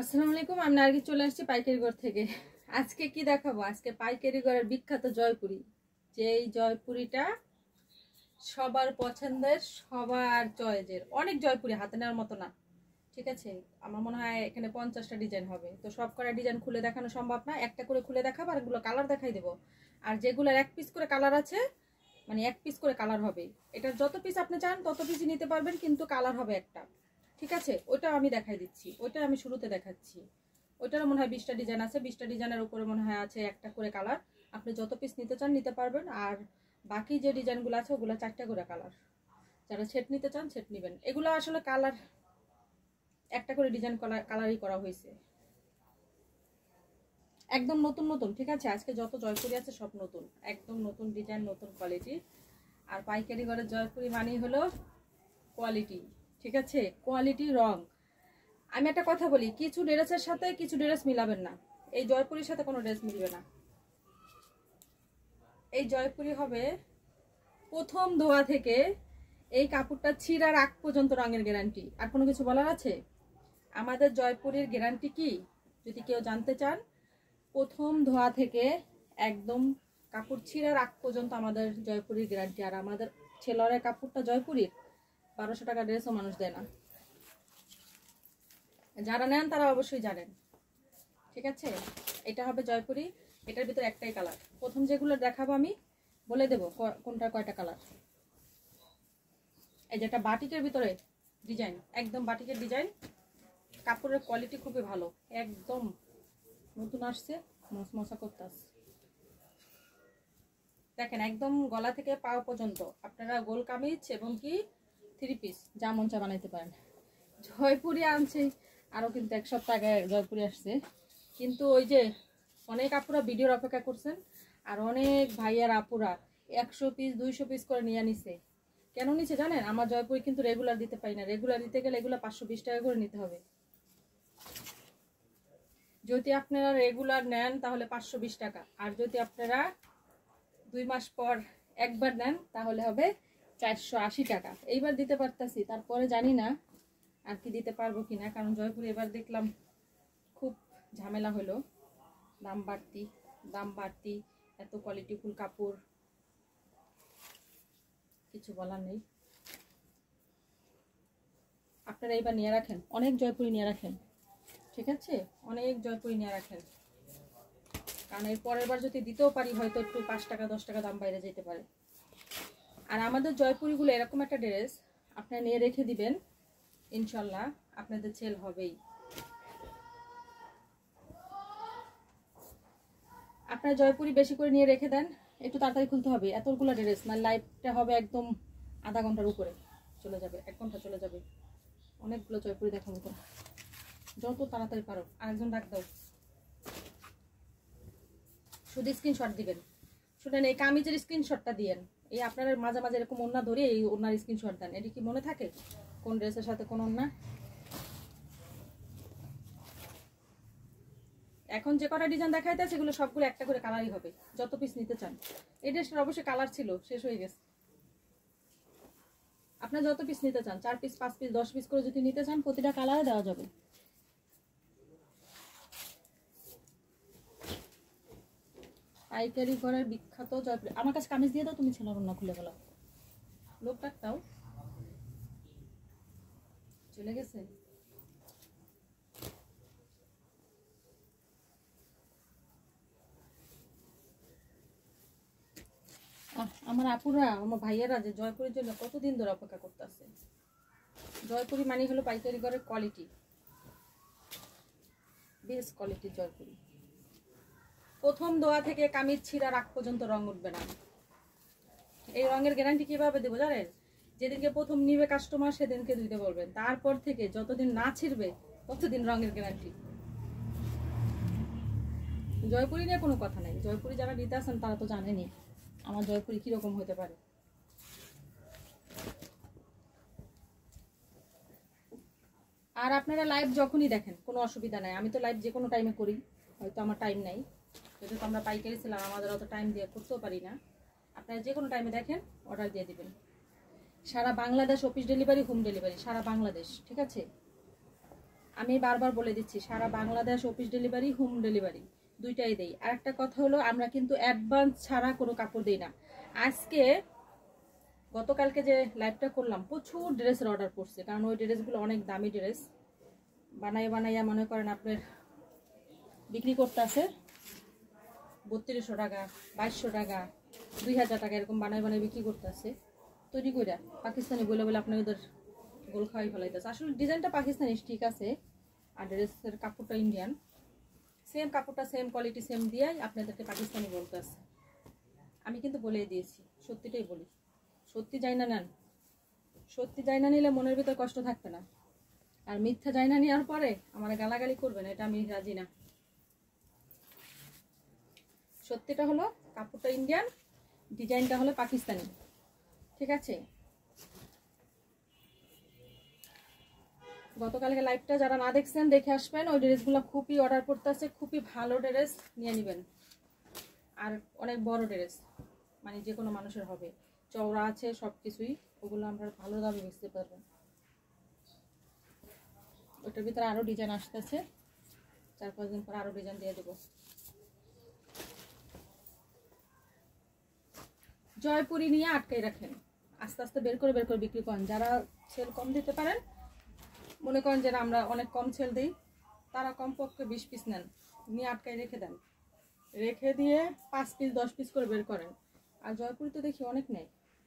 আসসালামু আলাইকুম। আমি নার্গিস চলে আসছি পাইকারি ঘর থেকে। আজকে কি দেখাবো? আজকে পাইকারি ঘরের বিখ্যাত জয়পুরি, যেই জয়পুরিটা সবার পছন্দের, সবার চয়েজের। অনেক জয়পুরি, হাতে নেওয়ার মতো না, ঠিক আছে? আমার মনে হয় এখানে 50টা ডিজাইন হবে। তো সব কটা ডিজাইন খুলে দেখানো সম্ভব না, একটা করে খুলে দেখাবো আর এগুলো কালার দেখাই দেবো। আর যেগুলোর এক পিস করে কালার আছে, মানে এক পিস করে কালার হবে। এটার যত পিস আপনি চান তত পিসই নিতে পারবেন, কিন্তু কালার হবে একটা, ঠিক আছে? ওইটা আমি দেখাই দিচ্ছি, ওইটা আমি শুরুতে দেখাচ্ছি। ওইটারও মনে হয় 20টা ডিজাইন আছে, 20টা ডিজাইনের উপরে মনে হয় আছে একটা করে কালার। আপনি যত পিস নিতে চান নিতে পারবেন। আর বাকি যে ডিজাইনগুলো আছে ওগুলো 4টা করে কালার। যারা সেট নিতে চান সেট নেবেন। এগুলো আসলে কালার একটা করে ডিজাইন কালারই করা হয়েছে, একদম নতুন নতুন, ঠিক আছে? আজকে যত জয়পুরি আছে সব নতুন, একদম নতুন ডিজাইন, নতুন কোয়ালিটি। আর পাইকারি ঘরের জয়পুরি মানেই হলো কোয়ালিটি, ঠিক আছে? কোয়ালিটি, রং। আমি একটা কথা বলি, কিছু ড্রেসের সাথে কিছু ড্রেস মিলাবেন না। এই জয়পুরির সাথে কোনো ড্রেস মিলবে না। এই জয়পুরি হবে প্রথম ধোয়া থেকে এই কাপড়টা ছিঁড়ার আগ পর্যন্ত রঙের গ্যারান্টি। আর কোনো কিছু বলার আছে? আমাদের জয়পুরির গ্যারান্টি কি যদি কেউ জানতে চান, প্রথম ধোয়া থেকে একদম কাপড় ছিঁড়ার আগ পর্যন্ত আমাদের জয়পুরির গ্যারান্টি। আর আমাদের ছেলের কাপড়টা জয়পুরির 1200 টাকা ড্রেসও মানুষ দেয় না। যারা নেন তারা অবশ্যই জানেন, ঠিক আছে? এটা হবে জয়পুরি। এটার ভিতরে একটাই কালার। প্রথম যেগুলো দেখাবো আমি বলে দেবো কোনটার কয়টা কালার। এই যেটা বাটিকের ভিতরে ডিজাইন, একদম বাটিকের ডিজাইন। কাপড়ের কোয়ালিটি খুবই ভালো, একদম নতুন আসছে, মশমশা করতেছে। দেখেন একদম গলা থেকে পাও পর্যন্ত আপনারা গোল কামিজ এবং কি 3 পিস যা মন চা বানাইতে পারেন। জয়পুরি আনছে আরও, কিন্তু এক সপ্তাহ আগে জয়পুরি আসছে। কিন্তু ওই যে অনেক আপুরা ভিডিওর অপেক্ষা করছেন, আর অনেক ভাইয়ার আপুরা 100 পিস 200 পিস করে নিয়ে নিছে। কেন নিচ্ছে জানেন? আমার জয়পুরি কিন্তু রেগুলার দিতে পারি না। রেগুলার দিতে গেলে এগুলো 520 টাকা করে নিতে হবে। যদি আপনারা রেগুলার নেন তাহলে 520 টাকা, আর যদি আপনারা 2 মাস পর একবার নেন তাহলে হবে 480 টাকা। এইবার দিতে পারতাছি, তারপরে জানি না আর কি দিতে পারবো কিনা, কারণ জয়পুরি এবার দেখলাম খুব ঝামেলা হলো। দাম বাড়তি, এত কোয়ালিটিফুল কাপড়, কিছু বলার নেই। আপনারা এইবার নিয়ে রাখেন, অনেক জয়পুরি নিয়ে রাখেন, ঠিক আছে? অনেক জয়পুরি নিয়ে রাখেন, কারণ এর পরের বার যদি দিতেও পারি হয়তো একটু 5 টাকা 10 টাকা দাম বাইরে যেতে পারে। আর আমাদের জয়পুরিগুলো এরকম একটা ড্রেস, আপনারা নিয়ে রেখে দিবেন, ইনশাল্লাহ আপনাদের সেল হবেই। আপনারা জয়পুরি বেশি করে নিয়ে রেখে দেন, একটু তাড়াতাড়ি খুলতে হবে। এতগুলো ড্রেস না, লাইভটা হবে একদম আধা ঘন্টার উপরে চলে যাবে, 1 ঘন্টা চলে যাবে। অনেকগুলো জয়পুরি দেখাবো তো, যত তাড়াতাড়ি পারো। আরেকজন ডাক দাও, শুধু স্ক্রিনশট দিবেন। শুনেন, এই কামিজের স্ক্রিনশটটা দিয়েন। এই আপনারা মাঝে মাঝে এরকম ওড়না ধরে এই ওড়নার স্ক্রিনশট দেন। এটি কি মনে থাকে কোন ড্রেসের সাথে কোন ওড়না? এখন যে কটা ডিজাইন দেখাইতে সেগুলো সবগুলো একটা করে কালারই হবে, যত পিস নিতে চান। এই ড্রেসটার অবশ্যই কালার ছিল, শেষ হয়ে গেছে। আপনার যত পিস নিতে চান, 4 পিস 5 পিস 10 পিস করে যদি নিতে চান, প্রতিটা কালারে দেওয়া যাবে। পাইকারি ঘরের বিখ্যাত জয়পুরি। আমার কাছে কামিজ দিয়ে দাও, তুমি ছেলের ওড়না খুলে গেল। লোক ডাকতাও, চলে গেছে। আমার আপুরা, আমার ভাইয়ারা যে জয়পুরের জন্য কতদিন ধরে অপেক্ষা করতেছে। জয়পুরি মানে হলো পাইকারি ঘরের কোয়ালিটি, বেস্ট কোয়ালিটির জয়পুরি। প্রথম দোয়া থেকে কামিজ ছিঁড়ার আগ পর্যন্ত রং উঠবে না। এই রঙের গ্যারান্টি কিভাবে দেবো জানেন? যেদিনকে প্রথম নিবে কাস্টমার সেদিনকে দিতে বলবেন, তারপর থেকে যতদিন না ছিঁড়বে ততদিন রঙের গ্যারান্টি। জয়পুরি নিয়ে কোনো কথা নাই। জয়পুরি যারা নিতে আসেন তারা তো জানেনি আমার জয়পুরি কিরকম হতে পারে। আর আপনারা লাইভ যখনই দেখেন কোনো অসুবিধা নাই, আমি তো লাইভ যে কোনো টাইমে করি। হয়তো আমার টাইম নাই, যেহেতু আমরা পাইকারি ছিলাম, আমাদের অত টাইম দিয়ে করতেও পারি না। আপনারা যে কোনো টাইমে দেখেন, অর্ডার দিয়ে দিবেন। সারা Bangladesh office delivery, home delivery, সারা বাংলাদেশ, ঠিক আছে? আমি বারবার বলে দিচ্ছি, সারা Bangladesh office delivery, home delivery দুইটাই দেই। আর একটা কথা হলো, আমরা কিন্তু অ্যাডভান্স ছাড়া কোনো কাপড় দিই না। আজকে গতকালকে যে লাইভটা করলাম, প্রচুর ড্রেসের অর্ডার করছে, কারণ ওই ড্রেসগুলো অনেক দামি ড্রেস। বানাইয়া মনে করেন আপনার বিক্রি করতে আছে 3200 টাকা, 2200 টাকা, 2000 টাকা, এরকম বানাই বিক্রি করতে আছে তৈরি করে। পাকিস্তানি বলে বলে আপনি ওদের গোল খাওয়াই ফেলাইতেছে। আসলে ডিজাইনটা পাকিস্তানি ঠিক আছে, আর ড্রেসের কাপড়টা ইন্ডিয়ান। সেম কাপড়টা, সেম কোয়ালিটি, সেম দিয়ে আপনাদেরকে পাকিস্তানি বলতে আছে। আমি কিন্তু বলেই দিয়েছি, সত্যিটাই বলি। সত্যি যাই না নেন, সত্যি যাই না নিলে মনের ভিতর কষ্ট থাকবে না। আর মিথ্যা যাই না নেওয়ার পরে আমার গালাগালি করবেন, এটা আমি রাজি না। সত্যিটা হলো কাপড়টা ইন্ডিয়ান, ডিজাইনটা হলো পাকিস্তানি, ঠিক আছে? গতকালকে লাইভটা যারা না দেখছেন দেখে আসবেন। ওই ড্রেসগুলো খুবই অর্ডার করতে আছে, খুবই ভালো ড্রেস নিয়ে নেবেন। আর অনেক বড় ড্রেস, মানে যে কোনো মানুষের হবে, চওড়া আছে সব কিছুই। ওগুলো আমরা ভালো দামে বেচতে পারবেন। ওটার ভিতরে আরও ডিজাইন আসতেছে, 4-5 দিন পর আরও ডিজাইন দিয়ে দেবো। জয়পুরি নিয়ে আটকাই রাখেন, আস্তে আস্তে বের করে বিক্রি করেন। যারা সেল কম দিতে পারেন, মনে করেন যে আমরা অনেক কম সেল দিই, তারা কমপক্ষে 20 পিস নেন, নিয়ে আটকাই রেখে দেন। রেখে দিয়ে 5 পিস 10 পিস করে বের করেন। আর জয়পুরি তো দেখি অনেক নেই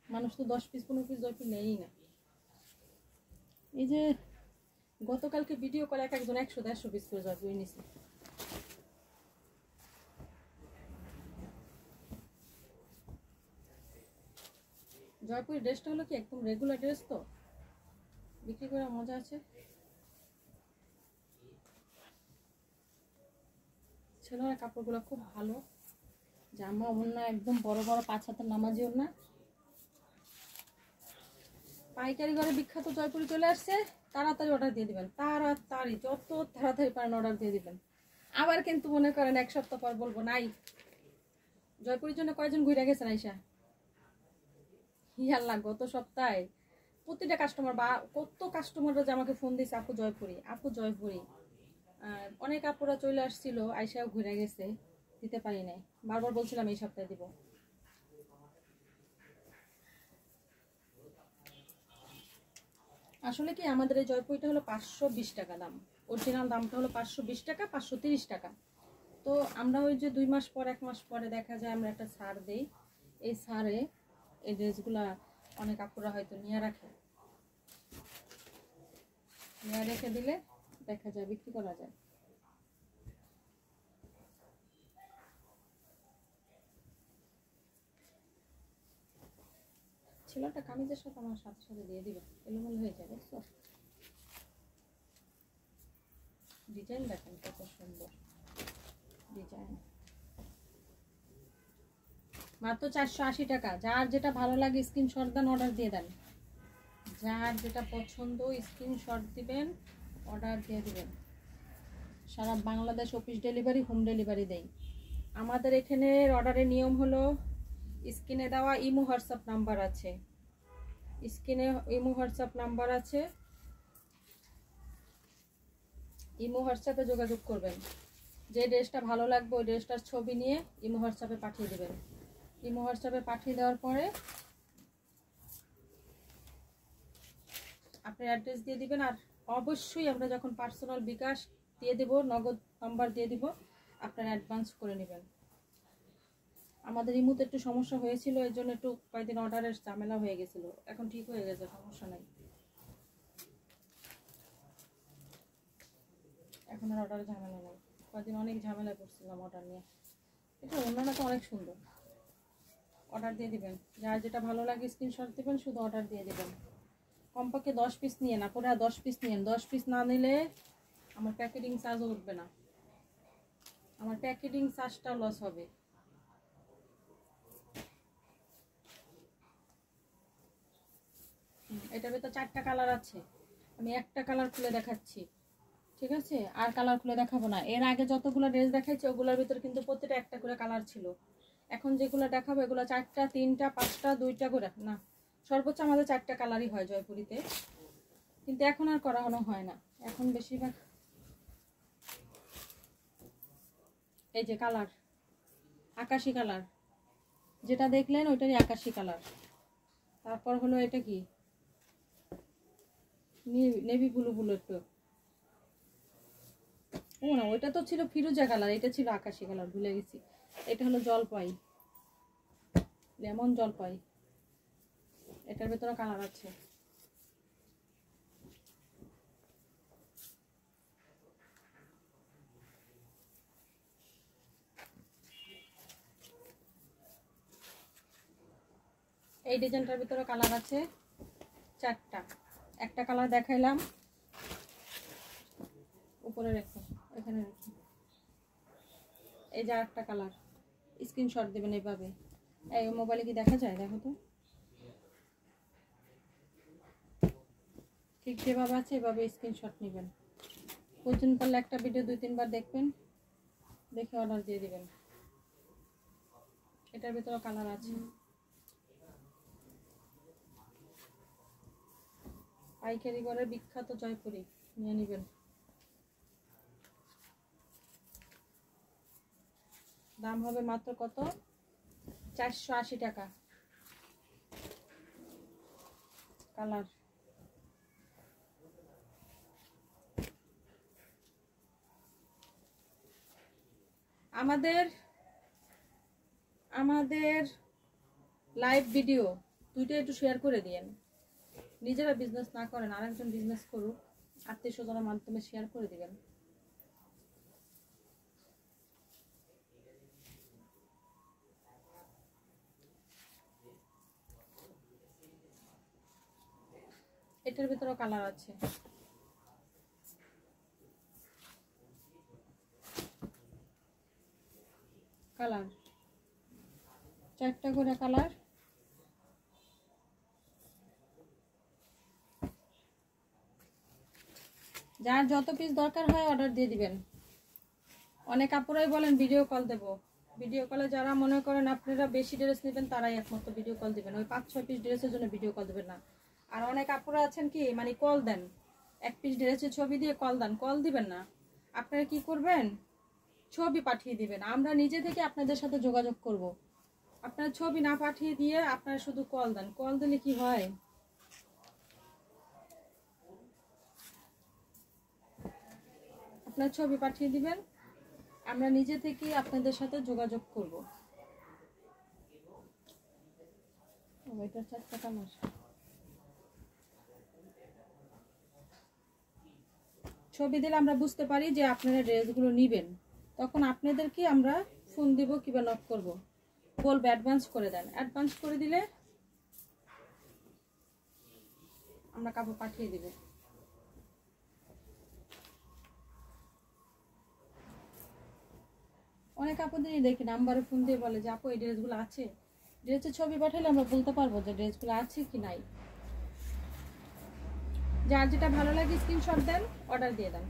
মানুষ, তো 10 পিস 15 পিস জয়পুরি নেয়ই না। এই যে গতকালকে ভিডিও করে একজন 100-150 পিস করে জয়পুরি নিছে। জয়পুরি ড্রেসটা হলো কি একদম রেগুলার ড্রেস, তো বিক্রি করার মজা আছে। ছেলেরা কাপড়গুলো খুব ভালো, জামা ওড়না একদম বড় বড় 5 হাতের নামাজি ওড়না। পাইকারি ঘরে বিখ্যাত জয়পুরি চলে আসছে, তাড়াতাড়ি অর্ডার দিয়ে দিবেন, তাড়াতাড়ি, যত তাড়াতাড়ি পারেন অর্ডার দিয়ে দিবেন। আবার কিন্তু মনে করেন 1 সপ্তাহ পর বলবো নাই। জয়পুরির জন্য কয়জন ঘুরে গেছেন আইসা? ইয়াল্লা, গত সপ্তাহে প্রতিটা কাস্টমার বা কত কাস্টমাররা যে আমাকে ফোন দিয়েছে, আপু জয়পুরি, আপু জয়পুরি। অনেক আপুরা চলে আসছিল, আইসাও ঘুরে গেছে, দিতে পারি নাই। বারবার বলছিলাম এই সপ্তাহে দিব। আসলে কি আমাদের এই জয়পুরিটা হলো 520 টাকা দাম, অরিজিনাল দামটা হলো 520 টাকা, 530 টাকা। তো আমরা ওই যে 2 মাস পর 1 মাস পরে দেখা যায় আমরা একটা ছাড় দেই। এই ছাড়ে এই ড্রেসগুলা অনেক আপুরা হয়তো নিয়ে রাখে, নিয়ে রেখে দিলে দেখা যায় বিক্রি করা যায়। ছেলেটা কামিজের সাথে আমার সাথে সাথে দিয়ে দিবে, এলোমেলো হয়ে যায়, দেখছো? ডিজাইন দেখেন কত সুন্দর ডিজাইন। মাত্র 480 টাকা। যার যেটা ভালো লাগে স্ক্রিনশট দেন, অর্ডার দিয়ে দেন। যার যেটা পছন্দ স্ক্রিনশট দিবেন, অর্ডার দিয়ে দিবেন। সারা Bangladesh office delivery, home delivery দেই। আমাদের এখানে অর্ডারের নিয়ম হলো, স্ক্রিনে দেওয়া ইমো হোয়াটসঅ্যাপ নাম্বার আছে, স্ক্রিনে ইমো হোয়াটসঅ্যাপ নাম্বার আছে, ইমো হোয়াটসঅ্যাপে যোগাযোগ করবেন। যে ড্রেসটা ভালো লাগবে ওই ড্রেসটার ছবি নিয়ে ইমো হোয়াটসঅ্যাপে পাঠিয়ে দেবেন। ইমো হোয়াটসঅ্যাপে পাঠিয়ে দেওয়ার পরে আপনি অ্যাড্রেস দিয়ে দিবেন। আর অবশ্যই আমরা যখন পার্সোনাল বিকাশ দিয়ে দেব, নগদ নাম্বার দিয়ে দিব, আপনারা অ্যাডভান্স করে নেবেন। আমাদের ইমুতে একটু সমস্যা হয়েছিল, এর জন্য একটু কয়েকদিন অর্ডারের ঝামেলা হয়ে গেছিল, এখন ঠিক হয়ে গেছে, সমস্যা নাই। এখন আর অর্ডারের ঝামেলা নেই। কয়েকদিন অনেক ঝামেলা করছিলাম অর্ডার নিয়ে। এটা অন্যটা তো অনেক সুন্দর। অর্ডার দিয়ে দিবেন, যার যেটা ভালো লাগে স্ক্রিনশট দিবেন, শুধু অর্ডার দিয়ে দিবেন। কমপক্ষে 10 পিস নিয়ে না, পুরো 10 পিস নিয়েন। 10 পিস না নিলে আমার প্যাকেটিং চার্জও উঠবে না, আমার প্যাকেটিং চার্জটা লস হবে। এটার ভিতরে 4টা কালার আছে, আমি একটা কালার খুলে দেখাচ্ছি, ঠিক আছে? আর কালার খুলে দেখাবো না। এর আগে যতগুলো ড্রেস দেখাইছি ওগুলোর ভিতরে কিন্তু প্রত্যেকটা একটা করে কালার ছিল। এখন যেগুলো দেখাবো এগুলো 4টা, 3টা, 5টা, 2টা করে না, সর্বোচ্চ আমাদের 4টা কালারই হয় জয়পুরিতে, কিন্তু এখন আর করানো হয় না। এখন বেশিরভাগ এই যে কালার, আকাশি কালার, যেটা দেখলেন ওইটারই আকাশি কালার। তারপর হলো এটা কি নেভি ব্লু ব্লু একটু, ও না ওইটা তো ছিল ফিরোজা কালার, এটা ছিল আকাশি কালার, ভুলে গেছি। এটা হলো জলপাই, লেমন জলপাই, এটার ভেতরে কালার আছে। এই ডিজাইনটার ভিতরে কালার আছে 4টা, একটা কালার দেখাইলাম, উপরে রেখো, এখানে রেখো। এই যে আরেকটা কালার, স্ক্রিনশট দেবেন এইভাবে। এই মোবাইলে কি দেখা যায়, দেখো তো, ঠিক যেভাবে আছে এভাবে স্ক্রিনশট নেবেন। প্রয়োজন করলে একটা ভিডিও 2-3 বার দেখবেন, দেখে অর্ডার দিয়ে দিবেন। এটার ভিতরে কালার আছে। পাইকারি ঘরের বিখ্যাত জয়পুরি, নিয়ে নেবেন। দাম হবে মাত্র কত, 480 টাকা। কালার আমাদের লাইভ ভিডিও দুইটা একটু শেয়ার করে দিয়েন। নিজেরা বিজনেস না করেন, আরেকজন বিজনেস করুক, আত্মীয় স্বজনের মাধ্যমে শেয়ার করে দিবেন। এটার ভিতরে কালার আছে। কালার 4টা করে কালার। যার যত পিস দরকার হয় অর্ডার দিয়ে দিবেন। অনেক আপুরাই বলেন ভিডিও কল দেব, ভিডিও কলে যারা মনে করেন আপনারা বেশি ড্রেস নেবেন তারাই একমাত্র ভিডিও কল দিবেন, ওই 5-6 পিস ড্রেসের জন্য ভিডিও কল দেবেন না। আর অনেক আপুরা আছেন কি মানে কল দেন, 1 পিস ড্রেসের ছবি দিয়ে কল দেন, কল দিবেন না। আপনারা কি করবেন, ছবি পাঠিয়ে দিবেন, আমরা নিজে থেকে আপনাদের সাথে যোগাযোগ করব। আপনারা ছবি না পাঠিয়ে দিয়ে আপনারা শুধু কল দেন, কল দিলে কি হয়, আপনার ছবি পাঠিয়ে দিবেন, আমরা নিজে থেকেই আপনাদের সাথে যোগাযোগ করব। এটা 4টা কালার। ছবি দিলে আমরা বুঝতে পারি যে আপনারা ড্রেসগুলো নেবেন, তখন আপনাদেরকে আমরা ফোন দিব কিংবা নক করব, বলবো অ্যাডভান্স করে দেন। অ্যাডভান্স করে দিলে আমরা কাপড় পাঠিয়ে দিব। অনেক আপুদেরই দেখি নাম্বারে ফোন দিয়ে বলে যে আপু এই ড্রেসগুলো আছে, ড্রেসের ছবি পাঠালে আমরা বলতে পারবো যে ড্রেসগুলো আছে কি নাই। যার যেটা ভালো লাগে স্ক্রিনশট দেন, অর্ডার দিয়ে দেন।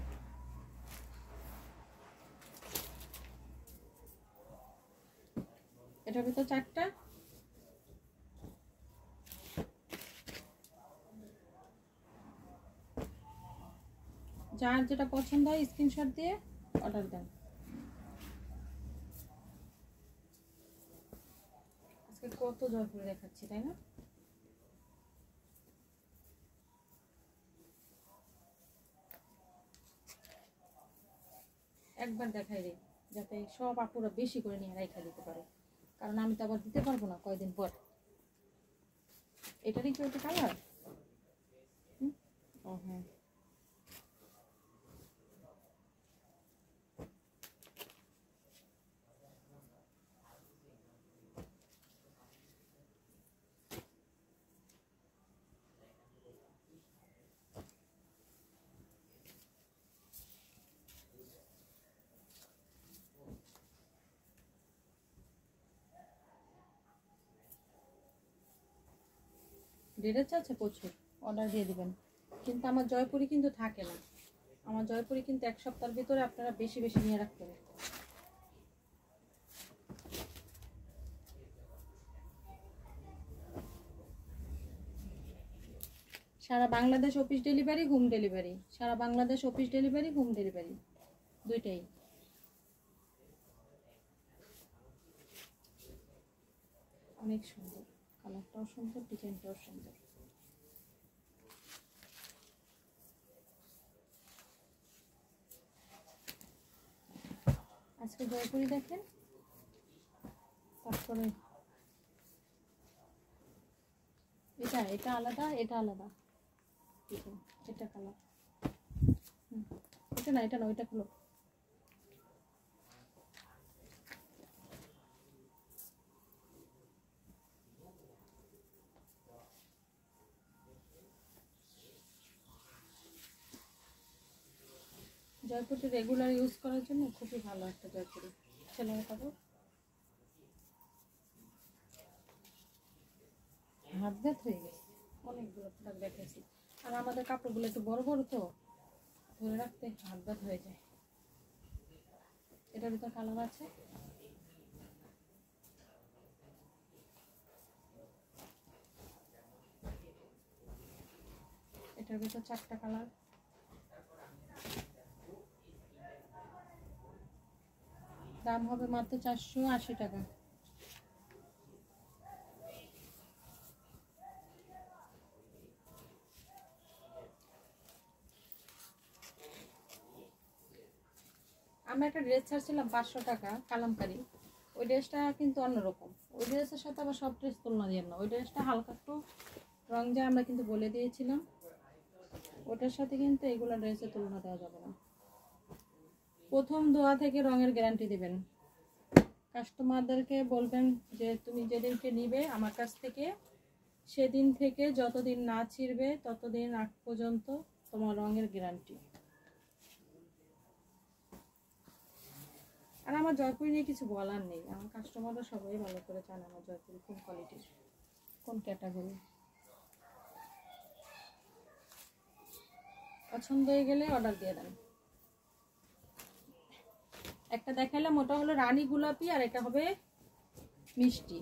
এটার ভিতর 4টা, যার যেটা পছন্দ হয় স্ক্রিনশট দিয়ে অর্ডার দেন। আজকে কত জয়পুরি দেখাচ্ছি তাই না। একবার দেখাই দিই যাতে সব আপুরা বেশি করে নিয়ে রাইখা দিতে পারে, কারণ আমি তো আবার দিতে পারবো না কয়দিন পর। এটারই কি একটা কালার, ও হ্যাঁ, ডেটের আছে প্রচুর, অর্ডার দিয়ে দিবেন। কিন্তু আমার জয়পুরি কিন্তু থাকে না, আমার জয়পুরি কিন্তু 1 সপ্তাহের ভিতরে আপনারা বেশি বেশি নিয়ে রাখতে হবে। সারা Bangladesh office delivery, home delivery, সারা Bangladesh office delivery, home delivery দুইটাই। অনেক সুন্দর, কালারটাও সুন্দর, ডিজাইনটাও সুন্দর। আজকে জয়পুরি দেখেন, তারপরে এটা আলাদা, এটা আলাদা, এটা কালার, এটা না ওইটা খুলো। জয়পুরটা রেগুলার ইউজ করার জন্য খুবই ভালো একটা জয়পুরি ছেলের কাপড়। হাত ব্যথ হয়ে গেছে, অনেকগুলো প্রোডাক্ট দেখেছি, আর আমাদের কাপড়গুলো একটু বড় বড় তো ধরে রাখতে হাত ব্যথ হয়ে যায়। এটার ভিতর কালার আছে, এটার ভিতর 4টা কালার। দাম হবে মাত্র 480 টাকা। আমি একটা ড্রেস ছাড়ছিলাম 500 টাকা কালামকারি, ওই ড্রেসটা কিন্তু অন্যরকম। ওই ড্রেসের সাথে আবার সব ড্রেস তুলনা দিয়ে না, ওই ড্রেসটা হালকা একটু রং যায়, আমরা কিন্তু বলে দিয়েছিলাম। ওটার সাথে কিন্তু এগুলো ড্রেসের তুলনা দেওয়া যাবে না। প্রথম ধোয়া থেকে রঙের গ্যারান্টি দেবেন। কাস্টমারদেরকে বলবেন যে তুমি যেদিনকে নিবে আমার কাছ থেকে, সেদিন থেকে যতদিন না ছিঁড়বে ততদিন আগ পর্যন্ত তোমার রঙের গ্যারান্টি। আর আমার জয়পুরি নিয়ে কিছু বলার নেই, আমার কাস্টমাররা সবাই ভালো করে জানে আমার জয়পুরি কোন কোয়ালিটির, কোন ক্যাটাগরি। পছন্দ হয়ে গেলে অর্ডার দিয়ে দেন। একটা দেখাইলাম, ওটা হলো রানী গোলাপি, আর এটা হবে মিষ্টি,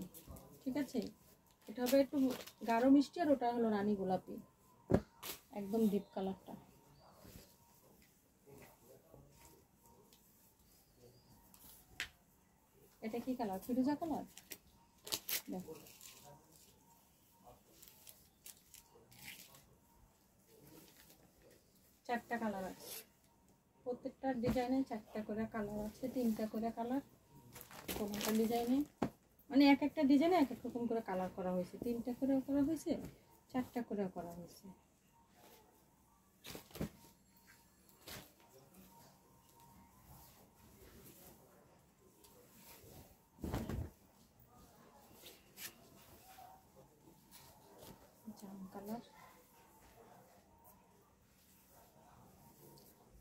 ঠিক আছে? এটা হবে একটু গাঢ় মিষ্টি, আর ওটা হলো রানী গোলাপি, একদম ডিপ কালারটা। এটা কি কালার? ফিরোজা কালার। দেখো, 4টা কালার আছে, প্রত্যেকটা ডিজাইনে 4টা করে কালার আছে, 3টা করে কালার কোনটা ডিজাইনে, মানে এক একটা ডিজাইনে এক এক রকম করে কালার করা হয়েছে। 3টা করে করা হয়েছে, 4টা করে করা হয়েছে। জাম কালার,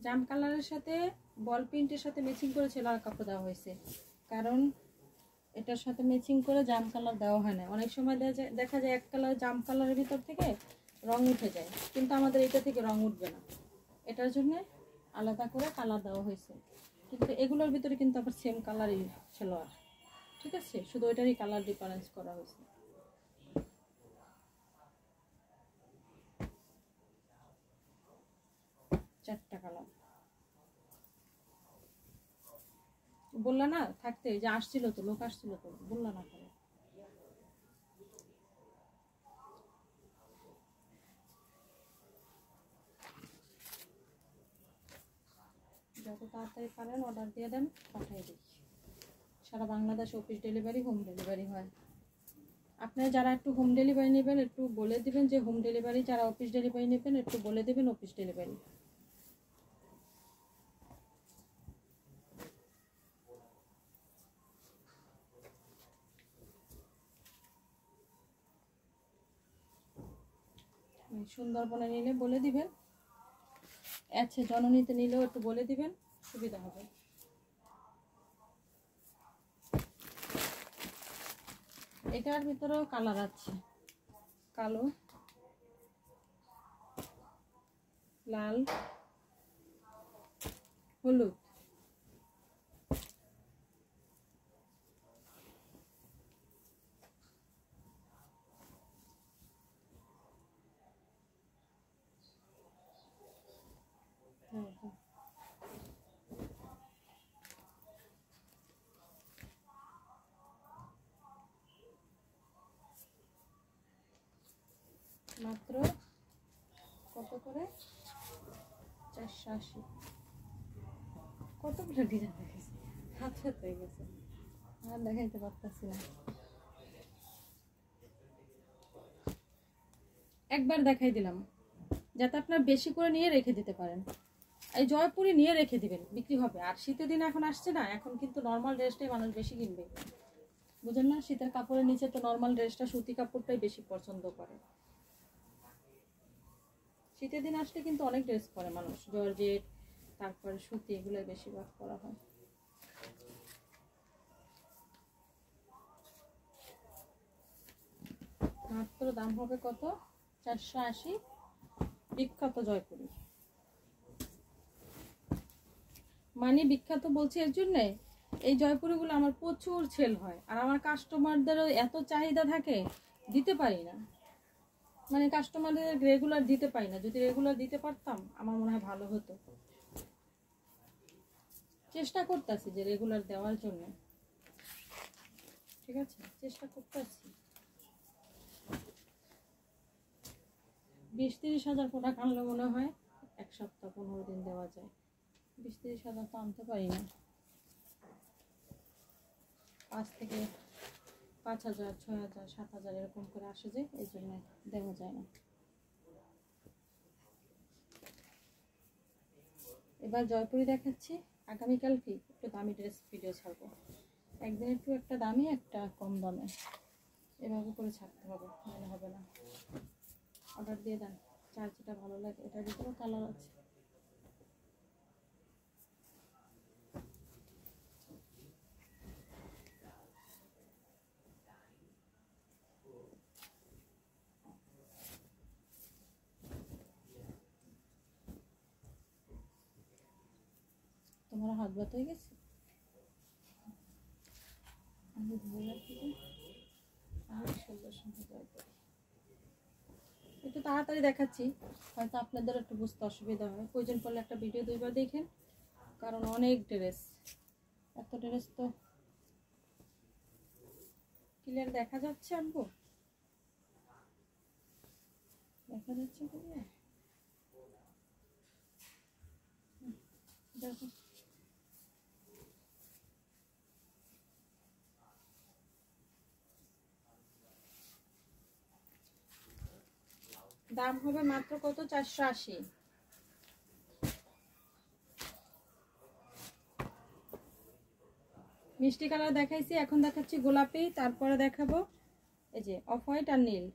জাম কালারের সাথে বল প্রিন্টের সাথে ম্যাচিং করে ছেলার কাপড় দেওয়া হয়েছে, কারণ এটার সাথে ম্যাচিং করে জাম কালার দেওয়া হয় না। অনেক সময় দেখা যায় এক কালার জাম কালারের ভিতর থেকে রং উঠে যায়, কিন্তু আমাদের এটা থেকে রং উঠবে না, এটার জন্য আলাদা করে কালার দেওয়া হয়েছে। কিন্তু এগুলোর ভিতরে কিন্তু আবার সেম কালারই ছেলোয়ার, ঠিক আছে? শুধু ওইটারই কালার ডিফারেন্স করা হয়েছে। চারটা কালার বললা না থাকতে, যে আসছিল তো, লোক আসছিল তো, বললা না করে। যত তাড়াতাড়ি পারেন অর্ডার দিয়ে দেন, পাঠিয়ে দিই। সারা Bangladesh office delivery, home delivery হয়। আপনারা যারা একটু হোম ডেলিভারি নেবেন একটু বলে দিবেন যে হোম ডেলিভারি, যারা অফিস ডেলিভারি নেবেন একটু বলে দেবেন অফিস ডেলিভারি। সুন্দরবনে নিলে বলে দিবেন, আচ্ছা জননীতে নিলেও একটু বলে দিবেন, সুবিধা হবে। এটার ভিতরেও কালার আছে, কালো, লাল, হলুদ। মাত্র কত করে 480। কতগুলো ডিজাইন দেখেছি, হাত হাত হয়ে গেছে, আর দেখাইতে পারতেছি না। একবার দেখাই দিলাম যাতে আপনার বেশি করে নিয়ে রেখে দিতে পারেন। এই জয়পুরি নিয়ে রেখে দিবেন, বিক্রি হবে। আর শীতের দিন এখন আসছে না, এখন কিন্তু নর্মাল ড্রেসটাই মানুষ বেশি কিনবে, বুঝেন না? শীতের কাপড়ের নিচে তো নর্মাল ড্রেসটা, সুতি কাপড়টাই বেশি পছন্দ করে। শীতের দিন আসলে কিন্তু অনেক ড্রেস পরে মানুষ, জর্জেট, তারপরে সুতি, এগুলো বেশিরভাগ পরা হয়। মাত্র দাম হবে কত? 480। বিখ্যাত জয়পুরি। মানে বিখ্যাত বলছি এর জন্যে, এই জয়পুরিগুলো আমার প্রচুর সেল হয়, আর আমার কাস্টমারদেরও এত চাহিদা থাকে, দিতে পারি না। মানে কাস্টমারদের রেগুলার দিতে পারি না। যদি রেগুলার দিতে পারতাম আমার মনে হয় ভালো হতো। চেষ্টা করতেছি যে রেগুলার দেওয়ার জন্য, ঠিক আছে, চেষ্টা করতেছি। 20-30 হাজার প্রোডাক্ট আনলে মনে হয় 1 সপ্তাহ 15 দিন দেওয়া যায়। 20-30 হাজার তো আনতে পারি না। 5 থেকে 5,000, 6,000, 7,000 এরকম করে আসে, যে এই জন্য দেওয়া যায় না। এবার জয়পুরি দেখাচ্ছি। আগামীকালকে একটু দামি ড্রেস ভিডিও ছাড়বো। একদিন একটু একটা দামি, একটা কম দামে, এভাবে করে ছাড়তে হবে, মনে হবে না। অর্ডার দিয়ে দেন, যার যেটা ভালো লাগে। এটার ভিতরে কালার আছে। তোমার হাত ব্যথা হয়ে গেছে? আমি ধরে রাখি, আমি সুন্দর সুন্দর জয়পুরি একটু তাড়াতাড়ি দেখাচ্ছি, হয়তো আপনাদের একটু বুঝতে অসুবিধা হয়। প্রয়োজন পড়লে একটা ভিডিও 2বার দেখেন, কারণ অনেক ড্রেস, এত ড্রেস তো ক্লিয়ার দেখা যাচ্ছে। আনবো, দেখা যাচ্ছে ক্লিয়ার? দেখো, দাম হবে মাত্র কত? 480। মিষ্টি কালার দেখাইছি, এখন দেখাচ্ছি গোলাপি, তারপরে দেখাবো এই যে অফ হোয়াইট আর নীল।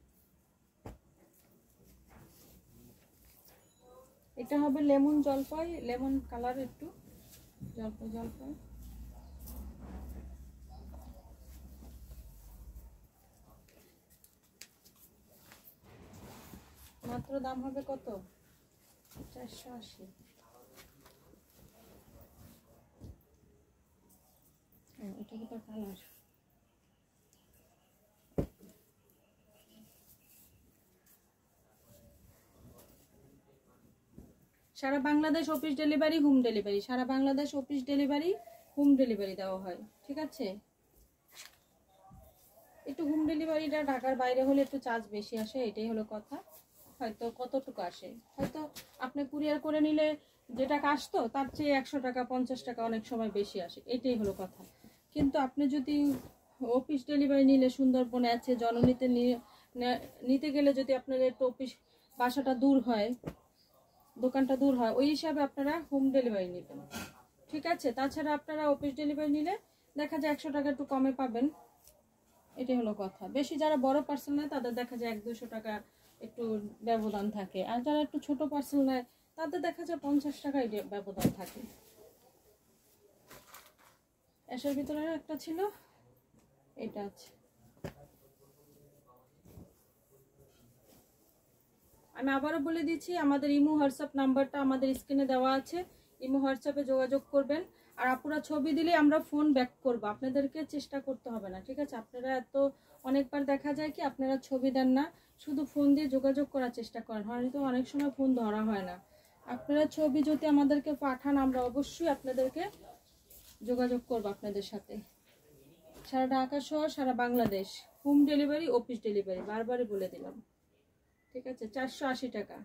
এটা হবে লেমন জলপাই, লেমন কালার, একটু জলপাই জলপাই। মাত্র দাম হবে কত? 480। এটা কি তার কালার? সারা Bangladesh office delivery, home delivery. সারা Bangladesh office delivery, home delivery দেওয়া হয়, ঠিক আছে। একটু হোম ডেলিভারিটা ঢাকার বাইরে হলে একটু চার্জ বেশি আসে, এটাই হলো কথা। হয়তো কতটুকু আসে, হয়তো আপনি কুরিয়ার করে নিলে যে টাকা আসতো তার চেয়ে 100 টাকা 50 টাকা অনেক সময় বেশি আসে, এটাই হলো কথা। কিন্তু আপনি যদি অফিস ডেলিভারি নিলে, সুন্দরবনে আছে, জননীতে নিতে গেলে যদি আপনার একটু অফিস বাসাটা দূর হয়, দোকানটা দূর হয়, ওই হিসাবে আপনারা হোম ডেলিভারি নেবেন, ঠিক আছে। তাছাড়া আপনারা অফিস ডেলিভারি নিলে দেখা যায় 100 টাকা একটু কমে পাবেন, এটাই হলো কথা। বেশি যারা বড় পার্সেল নেয় তাদের দেখা যায় 100-200 টাকা একটু ব্যবধান থাকে, আর যারা একটু ছোট পার্সেল নেয় তাদের দেখা যায় 50 টাকা ব্যবধান থাকে। এসের ভিতরে একটা ছিল, এটা আছে। আমি আবারও বলে দিচ্ছি, আমাদের ইমো হোয়াটসঅ্যাপ নাম্বারটা আমাদের স্ক্রিনে দেওয়া আছে। ইমো হোয়াটসঅ্যাপে যোগাযোগ করবেন। আর আপনারা ছবি দিলে আমরা ফোন ব্যাক করব, আপনাদেরকে চেষ্টা করতে হবে না, ঠিক আছে। আপনারা অনেকবার দেখা যায় কি আপনারা ছবি দেন না, শুধু ফোন দিয়ে যোগাযোগ করার চেষ্টা করেন, হয়তো অনেক সময় ফোন ধরা হয় না। আপনারা ছবি যদি আমাদেরকে পাঠান, আমরা অবশ্যই আপনাদেরকে যোগাযোগ করব আপনাদের সাথে। সারা ঢাকা সহ সারা Bangladesh home delivery, office delivery, বারবারই বলে দিলাম। ঠিক আছে, 480 টাকা।